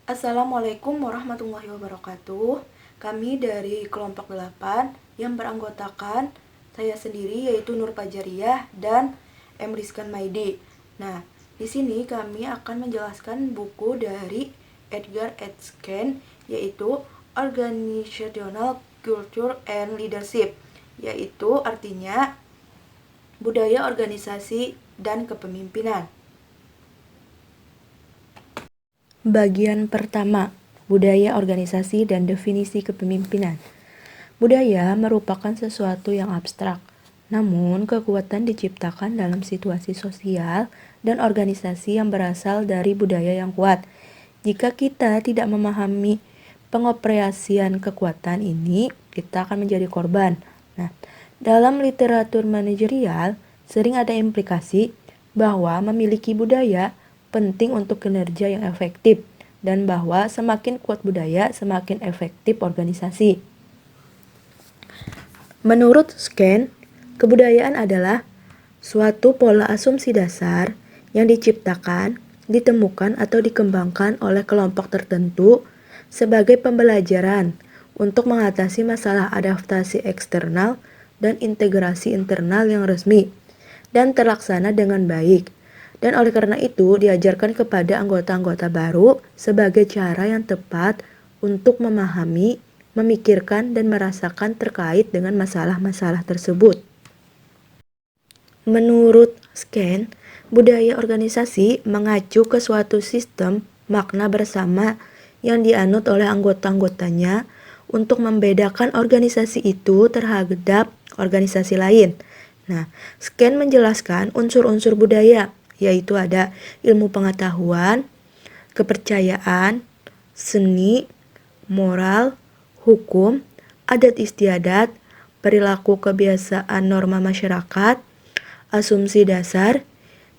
Assalamualaikum warahmatullahi wabarakatuh. Kami dari kelompok 8 yang beranggotakan saya sendiri yaitu Nur Fajariyah dan M. Rizkan Maidi. Nah, di sini kami akan menjelaskan buku dari Edgar Etkin yaitu Organizational Culture and Leadership, yaitu artinya budaya organisasi dan kepemimpinan. Bagian pertama, budaya organisasi dan definisi kepemimpinan. Budaya merupakan sesuatu yang abstrak, namun kekuatan diciptakan dalam situasi sosial dan organisasi yang berasal dari budaya yang kuat. Jika kita tidak memahami pengoperasian kekuatan ini, kita akan menjadi korban. Nah, dalam literatur manajerial, sering ada implikasi bahwa memiliki budaya penting untuk kinerja yang efektif, dan bahwa semakin kuat budaya, semakin efektif organisasi. Menurut Sken, kebudayaan adalah suatu pola asumsi dasar yang diciptakan, ditemukan atau dikembangkan oleh kelompok tertentu sebagai pembelajaran untuk mengatasi masalah adaptasi eksternal dan integrasi internal yang resmi dan terlaksana dengan baik. Dan oleh karena itu diajarkan kepada anggota-anggota baru sebagai cara yang tepat untuk memahami, memikirkan, dan merasakan terkait dengan masalah-masalah tersebut. Menurut Sken, budaya organisasi mengacu ke suatu sistem makna bersama yang dianut oleh anggota-anggotanya untuk membedakan organisasi itu terhadap organisasi lain. Nah, Sken menjelaskan unsur-unsur budaya, yaitu ada ilmu pengetahuan, kepercayaan, seni, moral, hukum, adat istiadat, perilaku kebiasaan norma masyarakat, asumsi dasar,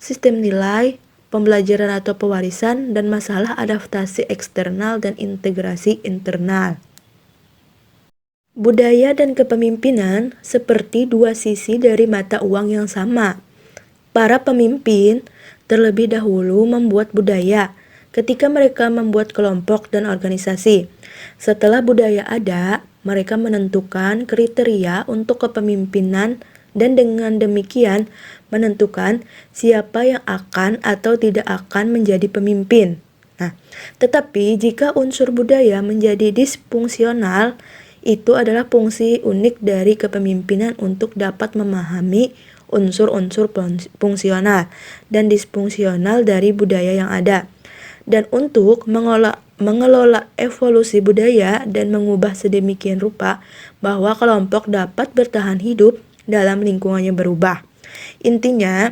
sistem nilai, pembelajaran atau pewarisan, dan masalah adaptasi eksternal dan integrasi internal. Budaya dan kepemimpinan seperti dua sisi dari mata uang yang sama. Para pemimpin terlebih dahulu membuat budaya ketika mereka membuat kelompok dan organisasi. Setelah budaya ada, mereka menentukan kriteria untuk kepemimpinan dan dengan demikian menentukan siapa yang akan atau tidak akan menjadi pemimpin. Nah, tetapi jika unsur budaya menjadi disfungsional, itu adalah fungsi unik dari kepemimpinan untuk dapat memahami unsur-unsur fungsional dan disfungsional dari budaya yang ada, dan untuk mengelola evolusi budaya dan mengubah sedemikian rupa bahwa kelompok dapat bertahan hidup dalam lingkungannya berubah. Intinya,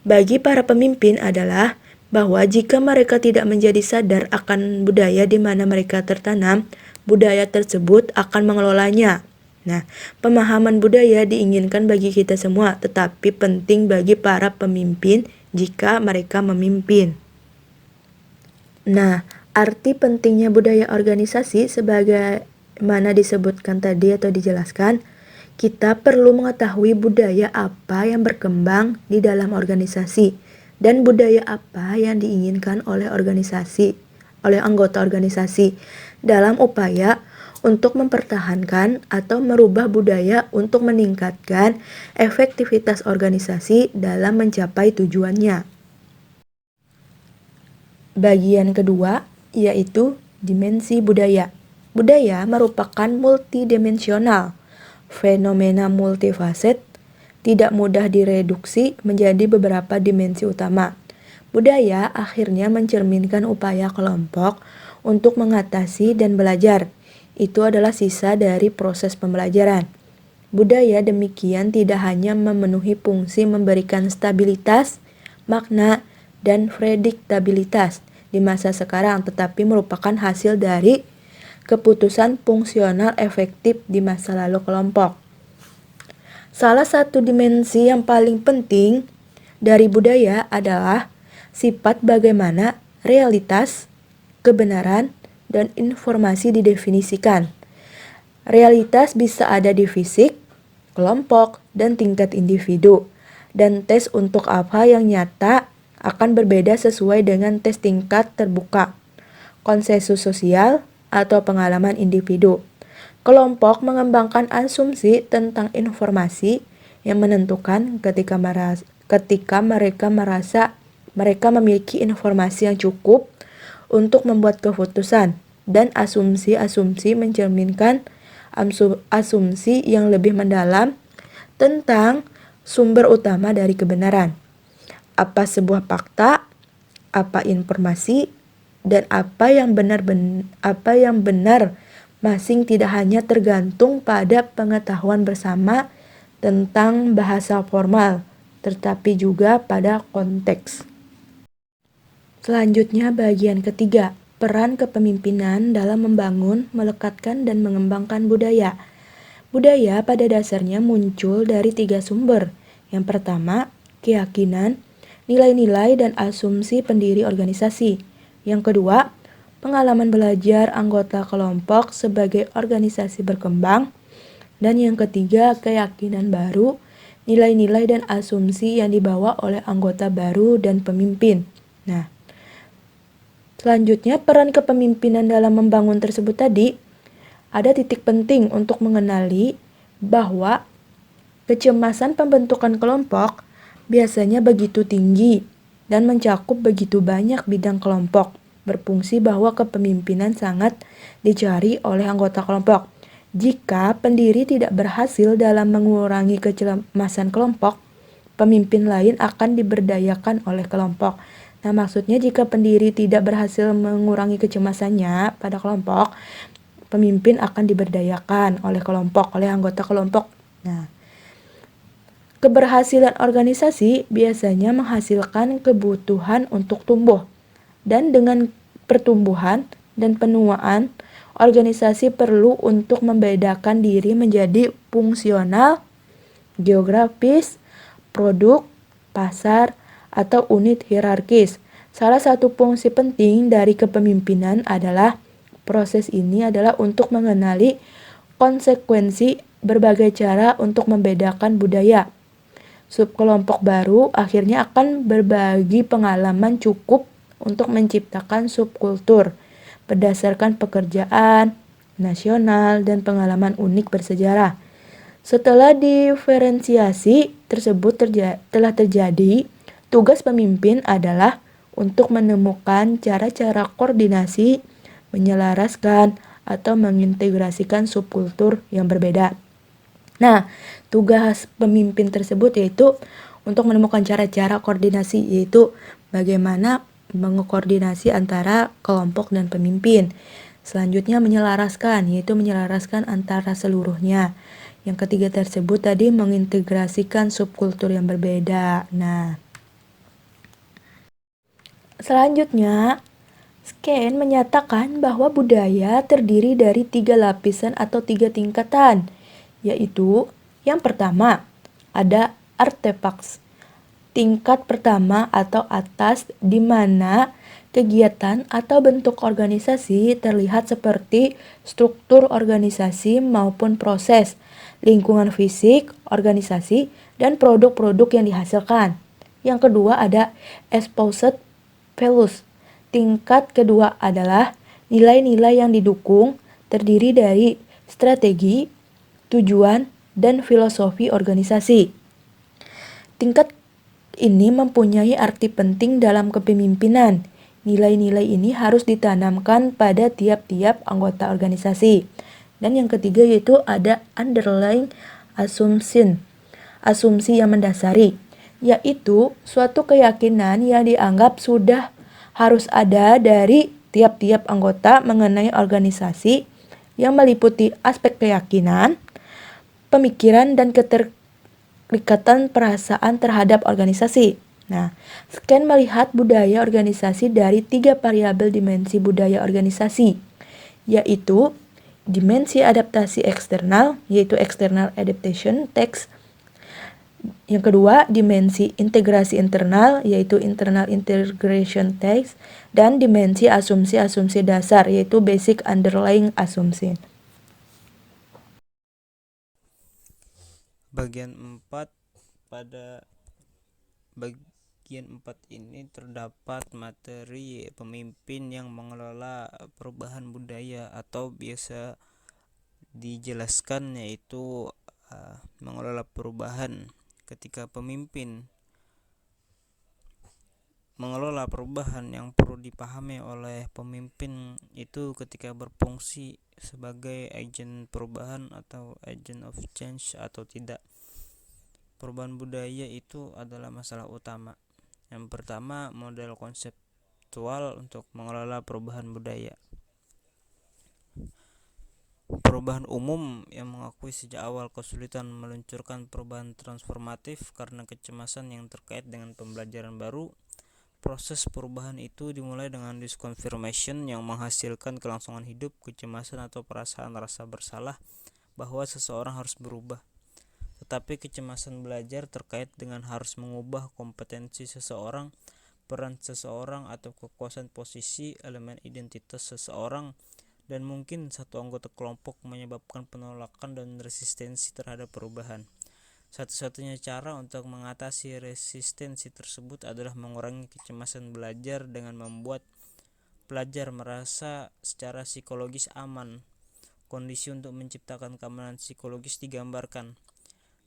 bagi para pemimpin adalah bahwa jika mereka tidak menjadi sadar akan budaya di mana mereka tertanam, budaya tersebut akan mengelolanya. Nah, pemahaman budaya diinginkan bagi kita semua, tetapi penting bagi para pemimpin jika mereka memimpin. Nah, arti pentingnya budaya organisasi sebagaimana disebutkan tadi atau dijelaskan, kita perlu mengetahui budaya apa yang berkembang di dalam organisasi dan budaya apa yang diinginkan oleh anggota organisasi dalam upaya untuk mempertahankan atau merubah budaya untuk meningkatkan efektivitas organisasi dalam mencapai tujuannya. Bagian kedua yaitu dimensi budaya. Budaya merupakan multidimensional, fenomena multifaset, tidak mudah direduksi menjadi beberapa dimensi utama. Budaya akhirnya mencerminkan upaya kelompok untuk mengatasi dan belajar. Itu adalah sisa dari proses pembelajaran. Budaya demikian tidak hanya memenuhi fungsi memberikan stabilitas, makna, dan prediktabilitas di masa sekarang, tetapi merupakan hasil dari keputusan fungsional efektif di masa lalu kelompok. Salah satu dimensi yang paling penting dari budaya adalah sifat bagaimana realitas, kebenaran, dan informasi didefinisikan. Realitas bisa ada di fisik, kelompok, dan tingkat individu. Dan tes untuk apa yang nyata akan berbeda sesuai dengan tes tingkat terbuka. konsensus sosial, atau pengalaman individu. Kelompok mengembangkan asumsi tentang informasi yang menentukan ketika mereka merasa mereka memiliki informasi yang cukup untuk membuat keputusan, dan asumsi-asumsi mencerminkan asumsi yang lebih mendalam tentang sumber utama dari kebenaran. Apa sebuah fakta, apa informasi, dan apa yang benar masing tidak hanya tergantung pada pengetahuan bersama tentang bahasa formal, tetapi juga pada konteks. Selanjutnya bagian ketiga, peran kepemimpinan dalam membangun, melekatkan, dan mengembangkan budaya. Budaya pada dasarnya muncul dari 3 sumber. Yang pertama, keyakinan, nilai-nilai, dan asumsi pendiri organisasi. Yang kedua, pengalaman belajar anggota kelompok sebagai organisasi berkembang. Dan yang ketiga, keyakinan baru, nilai-nilai, dan asumsi yang dibawa oleh anggota baru dan pemimpin. Nah, selanjutnya peran kepemimpinan dalam membangun tersebut tadi, ada titik penting untuk mengenali bahwa kecemasan pembentukan kelompok biasanya begitu tinggi dan mencakup begitu banyak bidang kelompok, berfungsi bahwa kepemimpinan sangat dicari oleh anggota kelompok. Jika pendiri tidak berhasil dalam mengurangi kecemasan kelompok, pemimpin lain akan diberdayakan oleh kelompok. Nah, maksudnya jika pendiri tidak berhasil mengurangi kecemasannya pada kelompok, pemimpin akan diberdayakan oleh kelompok, oleh anggota kelompok. Nah, keberhasilan organisasi biasanya menghasilkan kebutuhan untuk tumbuh. Dan dengan pertumbuhan dan penuaan, organisasi perlu untuk membedakan diri menjadi fungsional, geografis, produk, pasar, atau unit hierarkis. Salah satu fungsi penting dari kepemimpinan adalah proses ini adalah untuk mengenali konsekuensi berbagai cara untuk membedakan budaya. Subkelompok baru akhirnya akan berbagi pengalaman cukup untuk menciptakan subkultur berdasarkan pekerjaan nasional dan pengalaman unik bersejarah. Setelah diferensiasi tersebut telah terjadi, tugas pemimpin adalah untuk menemukan cara-cara koordinasi, menyelaraskan, atau mengintegrasikan subkultur yang berbeda. Nah, tugas pemimpin tersebut yaitu untuk menemukan cara-cara koordinasi, yaitu bagaimana mengkoordinasi antara kelompok dan pemimpin. Selanjutnya menyelaraskan, yaitu menyelaraskan antara seluruhnya. Yang ketiga tersebut tadi mengintegrasikan subkultur yang berbeda. Nah, selanjutnya Scan menyatakan bahwa budaya terdiri dari 3 lapisan atau 3 tingkatan, yaitu yang pertama ada artefaks. Tingkat pertama atau atas di mana kegiatan atau bentuk organisasi terlihat seperti struktur organisasi maupun proses, lingkungan fisik, organisasi, dan produk-produk yang dihasilkan. Yang kedua ada exposed values. Tingkat kedua adalah nilai-nilai yang didukung, terdiri dari strategi, tujuan, dan filosofi organisasi. Tingkat ini mempunyai arti penting dalam kepemimpinan. Nilai-nilai ini harus ditanamkan pada tiap-tiap anggota organisasi. Dan yang ketiga yaitu ada underlying assumption, asumsi yang mendasari, yaitu suatu keyakinan yang dianggap sudah harus ada dari tiap-tiap anggota mengenai organisasi yang meliputi aspek keyakinan, pemikiran, dan keterikatan perasaan terhadap organisasi. Nah, Scan melihat budaya organisasi dari 3 variabel dimensi budaya organisasi, yaitu dimensi adaptasi eksternal, yaitu external adaptation text. Yang kedua, dimensi integrasi internal, yaitu internal integration text, dan dimensi asumsi-asumsi dasar, yaitu basic underlying assumption. Bagian 4 pada bagian 4 ini terdapat materi pemimpin yang mengelola perubahan budaya atau biasa dijelaskan yaitu mengelola perubahan. Ketika pemimpin mengelola perubahan, yang perlu dipahami oleh pemimpin itu ketika berfungsi sebagai agen perubahan atau agent of change atau tidak. Perubahan budaya itu adalah masalah utama. Yang pertama, model konseptual untuk mengelola perubahan budaya. Perubahan umum yang mengakui sejak awal kesulitan meluncurkan perubahan transformatif karena kecemasan yang terkait dengan pembelajaran baru. Proses perubahan itu dimulai dengan disconfirmation yang menghasilkan kelangsungan hidup, kecemasan atau perasaan rasa bersalah bahwa seseorang harus berubah. Tetapi kecemasan belajar terkait dengan harus mengubah kompetensi seseorang, peran seseorang atau kekuasaan posisi, elemen identitas seseorang, dan mungkin satu anggota kelompok menyebabkan penolakan dan resistensi terhadap perubahan. Satu-satunya cara untuk mengatasi resistensi tersebut adalah mengurangi kecemasan belajar dengan membuat pelajar merasa secara psikologis aman. Kondisi untuk menciptakan keamanan psikologis digambarkan.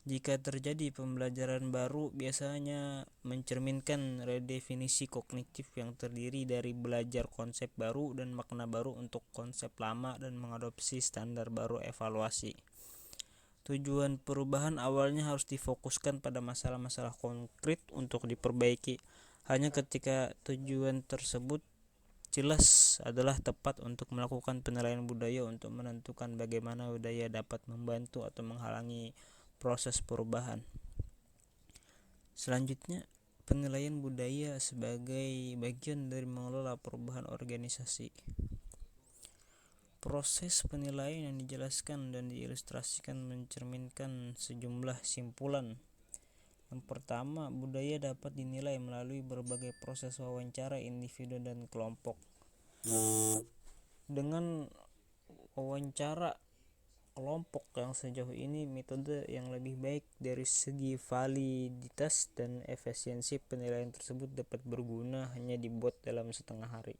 Jika terjadi pembelajaran baru, biasanya mencerminkan redefinisi kognitif yang terdiri dari belajar konsep baru dan makna baru untuk konsep lama dan mengadopsi standar baru evaluasi. Tujuan perubahan awalnya harus difokuskan pada masalah-masalah konkret untuk diperbaiki. Hanya ketika tujuan tersebut jelas adalah tepat untuk melakukan penilaian budaya untuk menentukan bagaimana budaya dapat membantu atau menghalangi proses perubahan. Selanjutnya, penilaian budaya sebagai bagian dari mengelola perubahan organisasi. Proses penilaian yang dijelaskan dan diilustrasikan mencerminkan sejumlah simpulan. Yang pertama, budaya dapat dinilai melalui berbagai proses wawancara individu dan kelompok. Dengan wawancara kelompok yang sejauh ini, metode yang lebih baik dari segi validitas dan efisiensi penilaian tersebut dapat berguna hanya dibuat dalam setengah hari.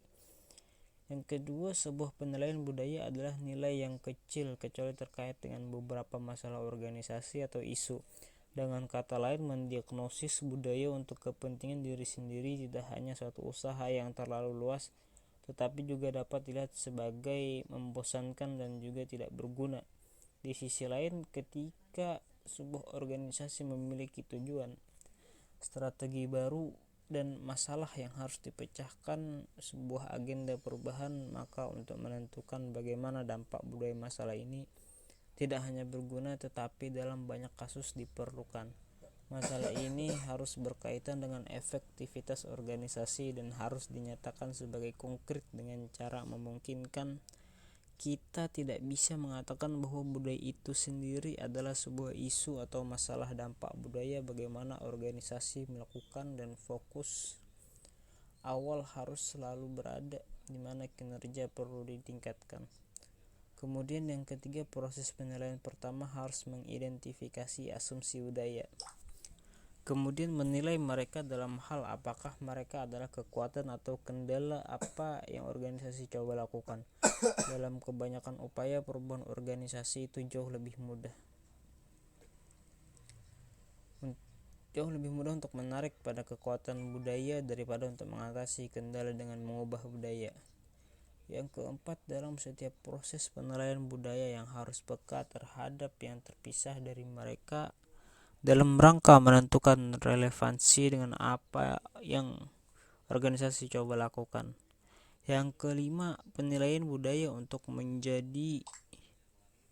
Yang kedua, sebuah penilaian budaya adalah nilai yang kecil kecuali terkait dengan beberapa masalah organisasi atau isu. Dengan kata lain, mendiagnosis budaya untuk kepentingan diri sendiri tidak hanya suatu usaha yang terlalu luas, tetapi juga dapat dilihat sebagai membosankan dan juga tidak berguna. Di sisi lain, ketika sebuah organisasi memiliki tujuan, strategi baru, dan masalah yang harus dipecahkan, sebuah agenda perubahan, maka untuk menentukan bagaimana dampak budaya masalah ini tidak hanya berguna tetapi dalam banyak kasus diperlukan. Masalah ini harus berkaitan dengan efektivitas organisasi dan harus dinyatakan sebagai konkret dengan cara memungkinkan. Kita tidak bisa mengatakan bahwa budaya itu sendiri adalah sebuah isu atau masalah. Dampak budaya bagaimana organisasi melakukan dan fokus awal harus selalu berada di mana kinerja perlu ditingkatkan. Kemudian yang ketiga, proses penilaian pertama harus mengidentifikasi asumsi budaya. Kemudian menilai mereka dalam hal apakah mereka adalah kekuatan atau kendala apa yang organisasi coba lakukan. Dalam kebanyakan upaya perubahan organisasi itu jauh lebih mudah untuk menarik pada kekuatan budaya daripada untuk mengatasi kendala dengan mengubah budaya. Yang keempat, dalam setiap proses penilaian budaya yang harus peka terhadap yang terpisah dari mereka dalam rangka menentukan relevansi dengan apa yang organisasi coba lakukan. Yang kelima, penilaian budaya untuk menjadi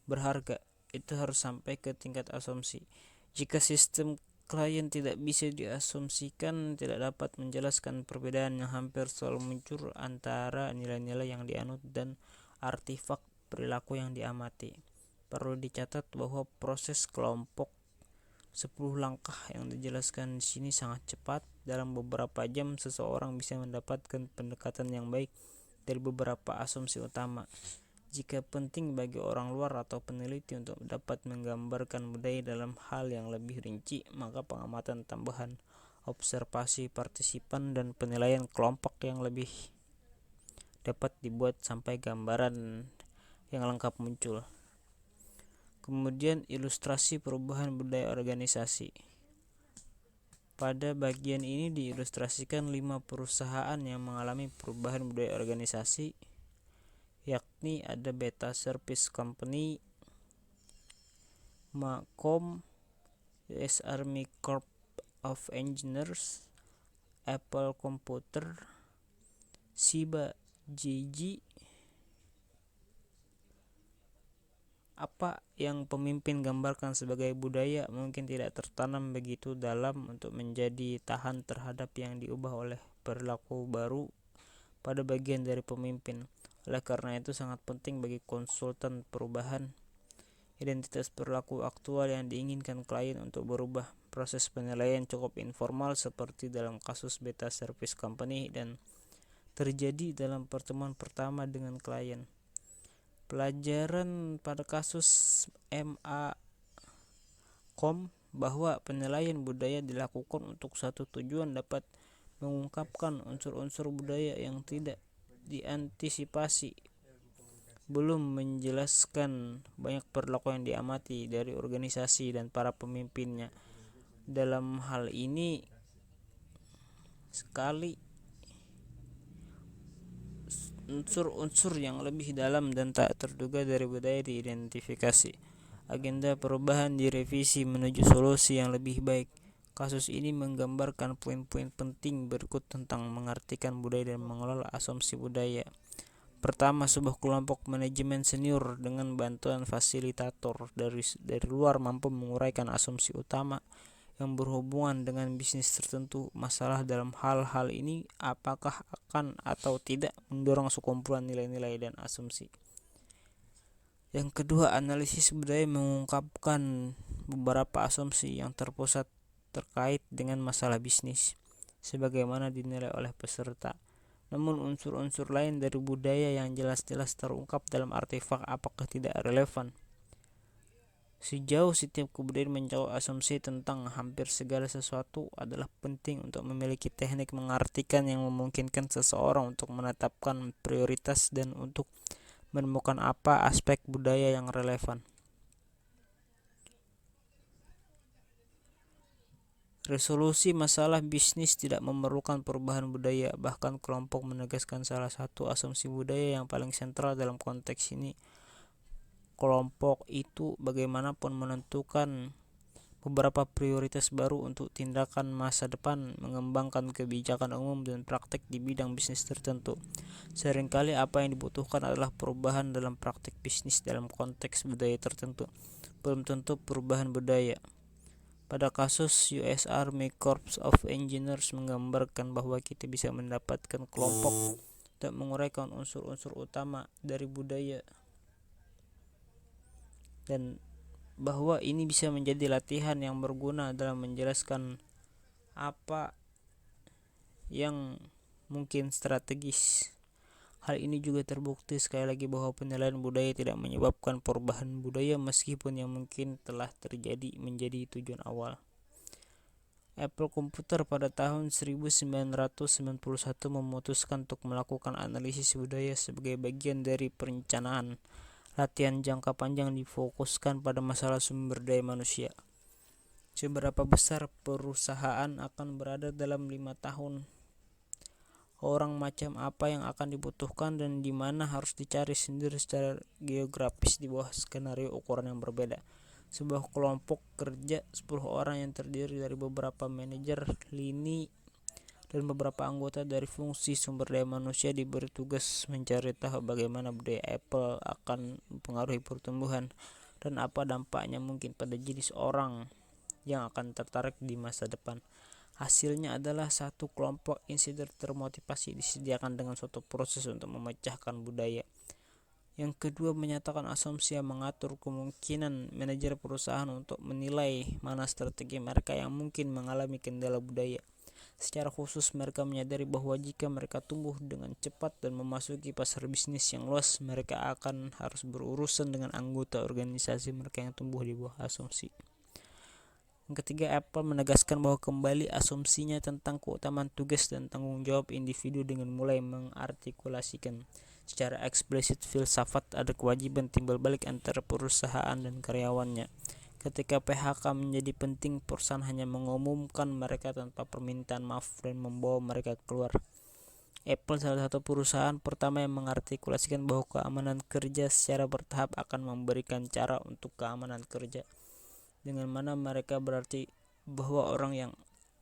berharga itu harus sampai ke tingkat asumsi. Jika sistem klien tidak bisa diasumsikan, tidak dapat menjelaskan perbedaan yang hampir selalu muncul antara nilai-nilai yang dianut dan artefak perilaku yang diamati. Perlu dicatat bahwa proses kelompok 10 langkah yang dijelaskan di sini sangat cepat. Dalam beberapa jam, seseorang bisa mendapatkan pendekatan yang baik dari beberapa asumsi utama. Jika penting bagi orang luar atau peneliti untuk dapat menggambarkan budaya dalam hal yang lebih rinci, maka pengamatan tambahan observasi partisipan, dan penilaian kelompok yang lebih dapat dibuat sampai gambaran yang lengkap muncul. Kemudian ilustrasi perubahan budaya organisasi. Pada bagian ini diilustrasikan 5 perusahaan yang mengalami perubahan budaya organisasi, yakni ada Beta Service Company, Macom, US Army Corps of Engineers, Apple Computer, Shiba JG. Apa yang pemimpin gambarkan sebagai budaya mungkin tidak tertanam begitu dalam untuk menjadi tahan terhadap yang diubah oleh perilaku baru pada bagian dari pemimpin. Oleh karena itu sangat penting bagi konsultan perubahan identitas perilaku aktual yang diinginkan klien untuk berubah. Proses penilaian cukup informal seperti dalam kasus Beta Service Company dan terjadi dalam pertemuan pertama dengan klien. Pelajaran pada kasus Macom bahwa penilaian budaya dilakukan untuk satu tujuan dapat mengungkapkan unsur-unsur budaya yang tidak diantisipasi, belum menjelaskan banyak perilaku yang diamati dari organisasi dan para pemimpinnya. Dalam hal ini sekali unsur-unsur yang lebih dalam dan tak terduga dari budaya diidentifikasi. Agenda perubahan direvisi menuju solusi yang lebih baik. Kasus ini menggambarkan poin-poin penting berikut tentang mengartikan budaya dan mengelola asumsi budaya. Pertama, sebuah kelompok manajemen senior dengan bantuan fasilitator dari luar mampu menguraikan asumsi utama yang berhubungan dengan bisnis tertentu. Masalah dalam hal-hal ini apakah akan atau tidak mendorong sekumpulan nilai-nilai dan asumsi. Yang kedua, analisis budaya mengungkapkan beberapa asumsi yang terpusat terkait dengan masalah bisnis, sebagaimana dinilai oleh peserta. Namun unsur-unsur lain dari budaya yang jelas-jelas terungkap dalam artefak apakah tidak relevan. Sejauh setiap kebudayaan menjawab asumsi tentang hampir segala sesuatu, adalah penting untuk memiliki teknik mengartikan yang memungkinkan seseorang untuk menetapkan prioritas dan untuk menemukan apa aspek budaya yang relevan. Resolusi masalah bisnis tidak memerlukan perubahan budaya, bahkan kelompok menegaskan salah satu asumsi budaya yang paling sentral dalam konteks ini. Kelompok itu bagaimanapun menentukan beberapa prioritas baru untuk tindakan masa depan, mengembangkan kebijakan umum dan praktek di bidang bisnis tertentu. Seringkali apa yang dibutuhkan adalah perubahan dalam praktek bisnis dalam konteks budaya tertentu, belum tentu perubahan budaya. Pada kasus US Army Corps of Engineers menggambarkan bahwa kita bisa mendapatkan kelompok untuk menguraikan unsur-unsur utama dari budaya, dan bahwa ini bisa menjadi latihan yang berguna dalam menjelaskan apa yang mungkin strategis. Hal ini juga terbukti sekali lagi bahwa penilaian budaya tidak menyebabkan perubahan budaya meskipun yang mungkin telah terjadi menjadi tujuan awal. Apple Computer pada tahun 1991 memutuskan untuk melakukan analisis budaya sebagai bagian dari perencanaan. Latihan jangka panjang difokuskan pada masalah sumber daya manusia. Seberapa besar perusahaan akan berada dalam 5 tahun? Orang macam apa yang akan dibutuhkan dan di mana harus dicari sendiri secara geografis di bawah skenario ukuran yang berbeda. Sebuah kelompok kerja 10 orang yang terdiri dari beberapa manajer lini dan beberapa anggota dari fungsi sumber daya manusia diberi tugas mencari tahu bagaimana budaya Apple akan mempengaruhi pertumbuhan dan apa dampaknya mungkin pada jenis orang yang akan tertarik di masa depan. Hasilnya adalah satu kelompok insider termotivasi disediakan dengan suatu proses untuk memecahkan budaya. Yang kedua, menyatakan asumsi yang mengatur kemungkinan manajer perusahaan untuk menilai mana strategi mereka yang mungkin mengalami kendala budaya. Secara khusus, mereka menyadari bahwa jika mereka tumbuh dengan cepat dan memasuki pasar bisnis yang luas, mereka akan harus berurusan dengan anggota organisasi mereka yang tumbuh di bawah asumsi. Yang ketiga, Apple menegaskan bahwa kembali asumsinya tentang keutamaan tugas dan tanggung jawab individu dengan mulai mengartikulasikan secara eksplisit filsafat ada kewajiban timbal balik antara perusahaan dan karyawannya. Ketika PHK menjadi penting, perusahaan hanya mengumumkan mereka tanpa permintaan maaf dan membawa mereka keluar. Apple salah satu perusahaan pertama yang mengartikulasikan bahwa keamanan kerja secara bertahap akan memberikan cara untuk keamanan kerja, dengan mana mereka berarti bahwa orang yang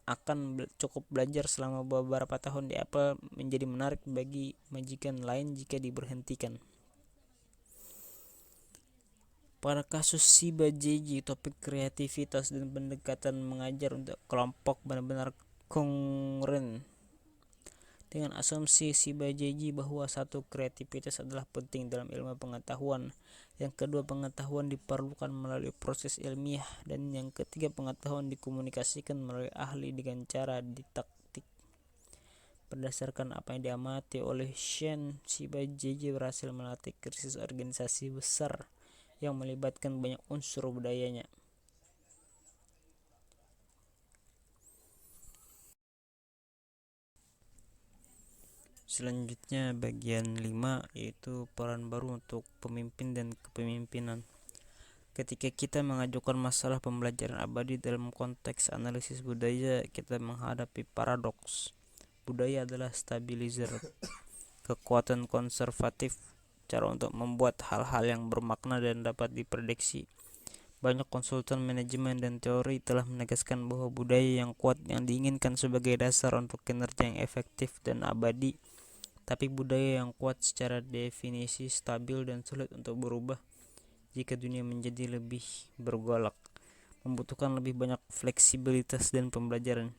akan cukup belajar selama beberapa tahun di Apple menjadi menarik bagi majikan lain jika diberhentikan. Pada kasus Shiba JJ, topik kreativitas dan pendekatan mengajar untuk kelompok benar-benar kongruent dengan asumsi Shiba JJ bahwa satu, kreativitas adalah penting dalam ilmu pengetahuan, yang kedua, pengetahuan diperlukan melalui proses ilmiah, dan yang ketiga, pengetahuan dikomunikasikan melalui ahli dengan cara didaktik. Berdasarkan apa yang diamati oleh Shen, Shiba JJ berhasil melatih krisis organisasi besar yang melibatkan banyak unsur budayanya. Selanjutnya bagian 5, yaitu peran baru untuk pemimpin dan kepemimpinan. Ketika kita mengajukan masalah pembelajaran abadi dalam konteks analisis budaya, kita menghadapi paradoks. Budaya adalah stabilizer, kekuatan konservatif, cara untuk membuat hal-hal yang bermakna dan dapat diprediksi. Banyak konsultan manajemen dan teori telah menegaskan bahwa budaya yang kuat yang diinginkan sebagai dasar untuk kinerja yang efektif dan abadi. Tapi budaya yang kuat secara definisi stabil dan sulit untuk berubah jika dunia menjadi lebih bergolak, membutuhkan lebih banyak fleksibilitas dan pembelajaran.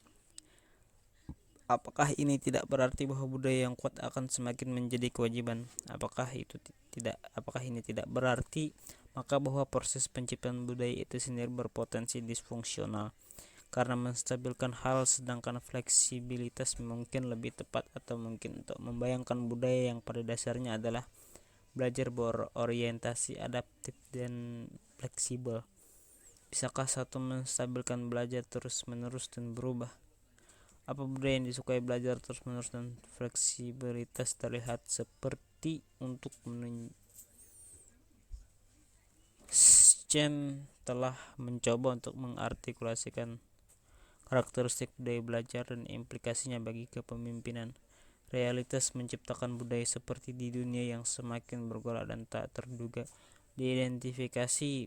Apakah ini tidak berarti bahwa budaya yang kuat akan semakin menjadi kewajiban? Apakah ini tidak berarti maka bahwa proses penciptaan budaya itu sendiri berpotensi disfungsional karena menstabilkan hal, sedangkan fleksibilitas mungkin lebih tepat, atau mungkin untuk membayangkan budaya yang pada dasarnya adalah belajar berorientasi adaptif dan fleksibel. Bisakah satu menstabilkan belajar terus-menerus dan berubah? Apa budaya yang disukai belajar terus-menerus dan fleksibilitas terlihat seperti untuk Chen telah mencoba untuk mengartikulasikan karakteristik budaya belajar dan implikasinya bagi kepemimpinan. Realitas menciptakan budaya seperti di dunia yang semakin bergolak dan tak terduga diidentifikasi